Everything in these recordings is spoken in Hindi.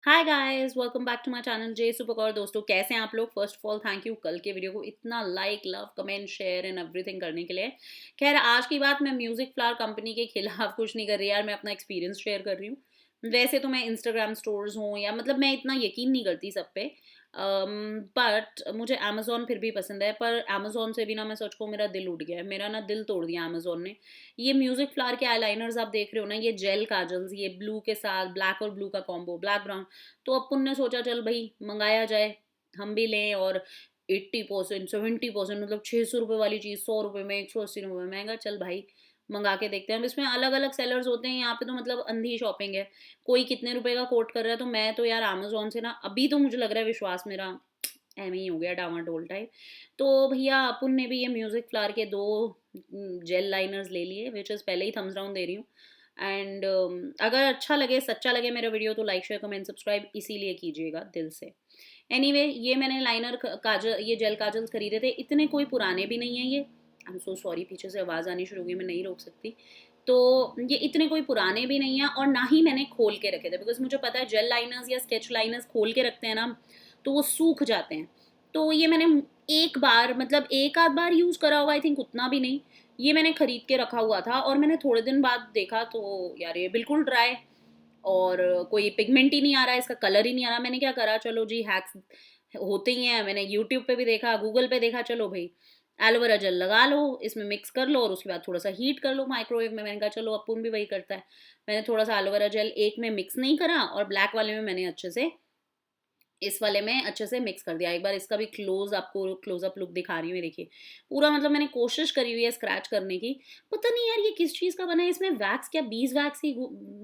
Hi guys, welcome back to my channel JSuper Kaur। दोस्तों, कैसे हैं आप लोग? First of all thank you कल के वीडियो को इतना like, love, comment, share and everything करने के लिए। खैर, आज की बात मैं म्यूजिक फ्लावर कंपनी के खिलाफ कुछ नहीं कर रही यार, मैं अपना एक्सपीरियंस शेयर कर रही हूँ। वैसे तो मैं इंस्टाग्राम स्टोर्स हूँ या मतलब मैं इतना यकीन नहीं करती सब पे, बट मुझे अमेजोन फिर भी पसंद है। पर अमेजोन से भी ना, मैं सच को मेरा दिल उठ गया है, मेरा ना दिल तोड़ दिया अमेजोन ने। ये म्यूजिक फ्लावर के आईलाइनर्स आप देख रहे हो ना, ये जेल काजल्स, ये ब्लू के साथ ब्लैक और ब्लू का कॉम्बो, ब्लैक ब्राउन। तो अपन ने सोचा चल भाई मंगाया जाए, हम भी लें। और 80% 70%, मतलब 600 रुपये वाली चीज़ 100 रुपये में, 180 रुपये में। महंगा, चल भाई मंगा के देखते हैं। अब इसमें अलग अलग सेलर्स होते हैं, यहाँ पे तो मतलब अंधी शॉपिंग है। कोई कितने रुपए का कोट कर रहा है, तो मैं तो यार अमेजोन से ना, अभी तो मुझे लग रहा है विश्वास मेरा ऐਵੇਂ ही हो गया, डामाडोल टाइप। तो भैया अपुन ने भी ये म्यूजिक फ्लावर के दो जेल लाइनर्स ले लिए, विच इज़ पहले ही थम्स डाउन दे रही हूँ। एंड अगर अच्छा लगे, सच्चा लगे मेरा वीडियो, तो लाइक शेयर कमेंट सब्सक्राइब इसीलिए कीजिएगा दिल से। एनीवे, ये मैंने लाइनर काजल, ये जेल काजल्स खरीदे थे, इतने कोई पुराने भी नहीं है ये। आई एम सो सॉरी, पीछे से आवाज़ आनी शुरू हो गई, मैं नहीं रोक सकती। तो ये इतने कोई पुराने भी नहीं है, और ना ही मैंने खोल के रखे थे, बिकॉज मुझे पता है जेल लाइनर्स या स्केच लाइनर्स खोल के रखते हैं ना, तो वो सूख जाते हैं। तो ये मैंने एक बार, मतलब एक आध बार यूज़ करा होगा, आई थिंक उतना भी नहीं। ये मैंने खरीद के रखा हुआ था, और मैंने थोड़े दिन बाद देखा तो यार ये बिल्कुल ड्राई, और कोई पिगमेंट ही नहीं आ रहा है, इसका कलर ही नहीं आ रहा। मैंने क्या करा, चलो जी, हैक्स होते ही हैं। मैंने यूट्यूब पे भी देखा, गूगल पे देखा, चलो भाई एलोवेरा जेल लगा लो, इसमें मिक्स कर लो और उसके बाद थोड़ा सा हीट कर लो माइक्रोवेव में। मैंने कहा चलो अपुन भी वही करता है। मैंने थोड़ा सा एलोवेरा जेल एक में मिक्स नहीं करा, और ब्लैक वाले में मैंने अच्छे से, इस वाले में अच्छे से मिक्स कर दिया। एक बार इसका भी आपको क्लोजअप लुक दिखा रही हूँ, ये देखिए। पूरा मतलब मैंने कोशिश करी हुई है स्क्रैच करने की। पता नहीं यार ये किस चीज़ का बना है, इसमें वैक्स क्या बीज वैक्स ही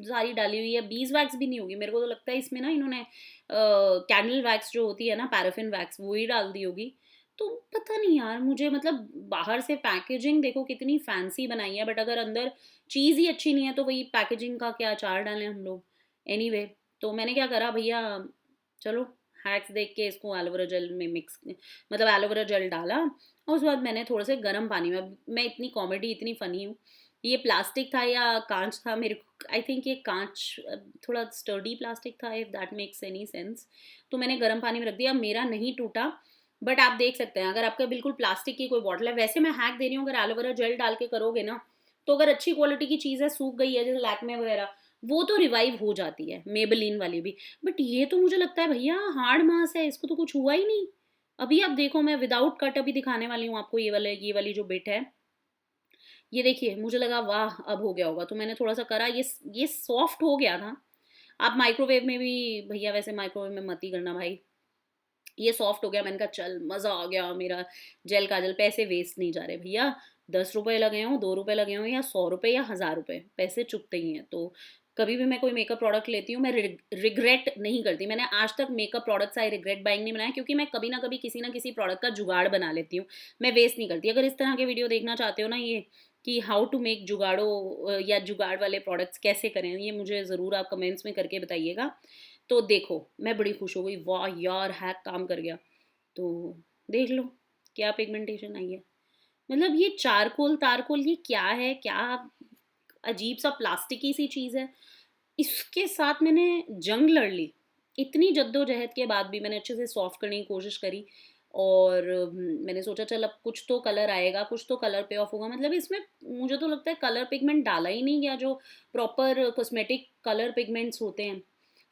सारी डाली हुई है। बीज वैक्स भी नहीं होगी, मेरे को तो लगता है इसमें ना इन्होंने कैंडल वैक्स जो होती है ना, पैराफिन वैक्स, वो ही डाल दी होगी। तो पता नहीं यार, मुझे मतलब बाहर से पैकेजिंग देखो कितनी फैंसी बनाई है, बट अगर अंदर चीज़ ही अच्छी नहीं है, तो वही पैकेजिंग का क्या अचार डालें हम लोग। एनीवे, तो मैंने क्या करा भैया, चलो हैक्स देख के इसको एलोवेरा जेल में मिक्स, मतलब एलोवेरा जेल डाला, और उसके बाद मैंने थोड़े से गर्म पानी में, मैं इतनी कॉमेडी, इतनी फ़नी हूँ। ये प्लास्टिक था या कांच था, मेरे को आई थिंक ये कांच, थोड़ा स्टर्डी प्लास्टिक था, if that makes any sense. तो मैंने गर्म पानी में रख दिया, मेरा नहीं टूटा। बट आप देख सकते हैं, अगर आपका बिल्कुल प्लास्टिक की कोई बॉटल है, वैसे मैं हैक दे रही हूँ, अगर एलोवेरा जेल डाल के करोगे ना, तो अगर अच्छी क्वालिटी की चीज़ है, सूख गई है जैसे लैक्मे वगैरह, वो तो रिवाइव हो जाती है, मेबेलिन वाली भी। बट ये तो मुझे लगता है भैया हार्ड मास है, इसको तो कुछ हुआ ही नहीं। अभी आप देखो, मैं विदाउट कट अभी दिखाने वाली हूँ आपको, ये वाली जो बिट है, ये देखिए। मुझे लगा वाह अब हो गया होगा, तो मैंने थोड़ा सा करा, ये सॉफ्ट हो गया था। आप माइक्रोवेव में भी, भैया वैसे माइक्रोवेव में मत ही करना भाई। ये सॉफ्ट हो गया, मैंने कहा चल मज़ा आ गया मेरा, जेल काजल। पैसे वेस्ट नहीं जा रहे भैया। 10 रुपए लगे हों, 2 रुपए लगे हों, या 100 रुपए या 1000 रुपए, पैसे चुकते ही हैं। तो कभी भी मैं कोई मेकअप प्रोडक्ट लेती हूँ, मैं रिग्रेट नहीं करती। मैंने आज तक makeup products I regret buying नहीं बनाया, क्योंकि मैं कभी ना कभी किसी ना किसी प्रोडक्ट का जुगाड़ बना लेती हूँ। मैं वेस्ट नहीं करती। अगर इस तरह के वीडियो देखना चाहते हो ना, ये कि हाउ टू मेक जुगाड़ो, या जुगाड़ वाले प्रोडक्ट्स कैसे करें, ये मुझे ज़रूर आप कमेंट्स में करके बताइएगा। तो देखो, मैं बड़ी खुश हो गई, वाह यार हैक काम कर गया। तो देख लो क्या पिगमेंटेशन आई है। मतलब ये चारकोल तारकोल, ये क्या है, क्या अजीब सा प्लास्टिकी सी चीज़ है। इसके साथ मैंने जंग लड़ ली। इतनी जद्दोजहद के बाद भी मैंने अच्छे से सॉफ्ट करने की कोशिश करी, और मैंने सोचा चल अब कुछ तो कलर आएगा, कुछ तो कलर पे ऑफ होगा। मतलब इसमें मुझे तो लगता है कलर पिगमेंट डाला ही नहीं गया, जो प्रॉपर कॉस्मेटिक कलर पिगमेंट्स होते हैं।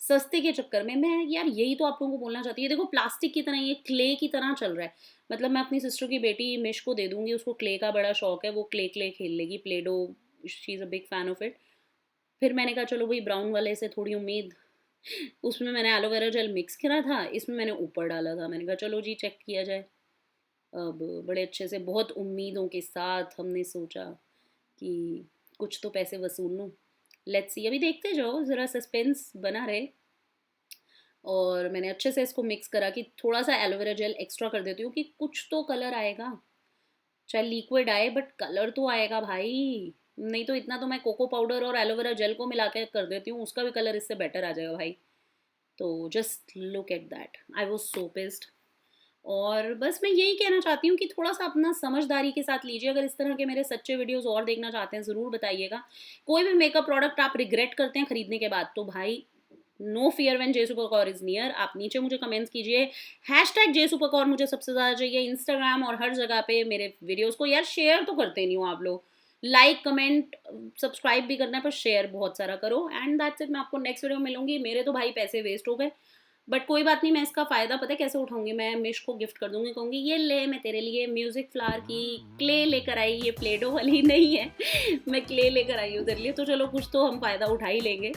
सस्ते के चक्कर में, मैं यार यही तो आप लोगों को बोलना चाहती हूँ। देखो प्लास्टिक की तरह, ये क्ले की तरह चल रहा है। मतलब मैं अपनी सिस्टर की बेटी मिश को दे दूंगी, उसको क्ले का बड़ा शौक है, वो क्ले क्ले खेल लेगी, Play Doh, she is a big fan of it. फिर मैंने कहा चलो भाई ब्राउन वाले से थोड़ी उम्मीद। उसमें मैंने एलोवेरा जेल मिक्स करा था, इसमें मैंने ऊपर डाला था। मैंने कहा चलो जी चेक किया जाए। अब बड़े अच्छे से, बहुत उम्मीदों के साथ हमने सोचा कि कुछ तो पैसे वसूल लूँ। लेट्स सी, अभी देखते जाओ, ज़रा सस्पेंस बना रहे। और मैंने अच्छे से इसको मिक्स करा कि थोड़ा सा एलोवेरा जेल एक्स्ट्रा कर देती हूँ कि कुछ तो कलर आएगा। चाहे लिक्विड आए, बट कलर तो आएगा भाई। नहीं तो इतना तो मैं कोको पाउडर और एलोवेरा जेल को मिला के कर देती हूँ, उसका भी कलर इससे बेटर आ जाएगा भाई। तो just look at that, I was so pissed. और बस मैं यही कहना चाहती हूँ कि थोड़ा सा अपना समझदारी के साथ लीजिए। अगर इस तरह के मेरे सच्चे वीडियोस और देखना चाहते हैं, ज़रूर बताइएगा। कोई भी मेकअप प्रोडक्ट आप रिग्रेट करते हैं खरीदने के बाद, तो भाई नो फियर व्हेन जेसुपर कौर इज नियर। आप नीचे मुझे कमेंट्स कीजिए, हैशटैग जेसुपर कौर मुझे सबसे ज़्यादा चाहिए इंस्टाग्राम और हर जगह पे। मेरे वीडियोज़ को यार शेयर तो करते नहीं हो आप लोग, लाइक कमेंट सब्सक्राइब भी करना है, पर शेयर बहुत सारा करो। एंड दैट्स इट, मैं आपको नेक्स्ट वीडियो में मिलूंगी। मेरे तो भाई पैसे वेस्ट हो गए, बट कोई बात नहीं, मैं इसका फ़ायदा पता है कैसे उठाऊंगी, मैं मिश को गिफ्ट कर दूंगी, कहूंगी ये ले मैं तेरे लिए म्यूजिक फ्लावर की क्ले लेकर आई, ये प्लेडो वाली नहीं है मैं क्ले लेकर आई हूँ तेरे लिए, तो चलो कुछ तो हम फ़ायदा उठा ही लेंगे।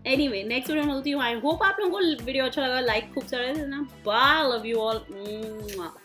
एनीवे नेक्स्ट वीडियो में मिलती हूँ। आई होप आप लोगों को वीडियो अच्छा लगा, लाइक खूब सारा देना। Bye, love you all.